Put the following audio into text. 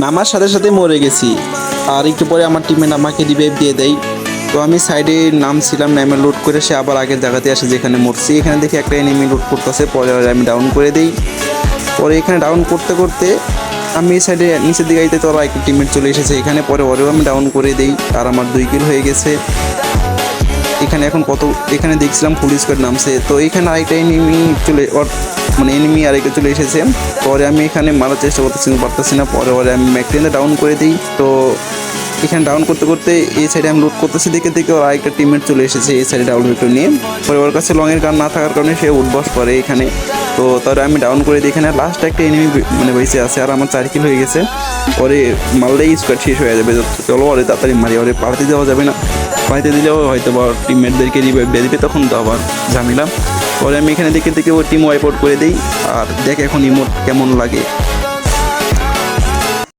নামার সাথে সাথে মরে গেছি। আর একটু পরে আমার টিমমেট আমাকে রিভাইভ দিয়ে দেয়। তো আমি সাইডে নামছিলাম, নেমে লুট করে সে আবার আগের জায়গাতে আসে যেখানে মরছি। এখানে দেখি একটা এনিমি লুট করতেছে, পরে আমি ডাউন করে দিই। পরে এখানে ডাউন করতে করতে আমি এই সাইডে নিচের দিকে আইতে তোরা একটা টিমমেট চলে এসেছে এখানে, পরে ওরেও আমি ডাউন করে দিই। আর আমার 2 কিল হয়ে গেছে। এখানে এখন এখানে দেখছিলাম ফুল স্কোয়াড নামছে। তো এখানে আরেকটা এনিমি মানে এনিমি আরেকটা চলে এসেছে। পরে আমি এখানে মারার চেষ্টা করতেছি, পারতেছি না। পরে আমি ম্যাকটেনে ডাউন করে দিই। তো এখানে ডাউন করতে করতে এই সাইডে আমি লুট করতেছি, দেখে ওর আরেকটা টিমমেট চলে এসেছে এই সাইডে ডাউন ভিক্টর নিয়ে। পরে ওর কাছে লংয়ের গান না থাকার কারণে সে উঠবস করে এখানে। তো তারপরে আমি ডাউন করে দিই। এখানে লাস্ট একটা এনিমি মানে বেঁচে আছে, আর আমার 4 কিল হয়ে গেছে। পরে মারলেই স্কোয়াড শেষ হয়ে যাবে। চলো ওরে তাড়াতাড়ি মারি, ওরে পাড়াতে দেওয়া যাবে না, পাড়াতে দিলেও হয়তো বা টিমমেটদেরকে রিভাইভ দিয়ে দিবে, তখন তো আবার ঝামেলা। পরে আমি এখানে দেখে ওই টিম ওয়াইপ আউট করে দিই। আর দেখ এখন ইমোট কেমন লাগে।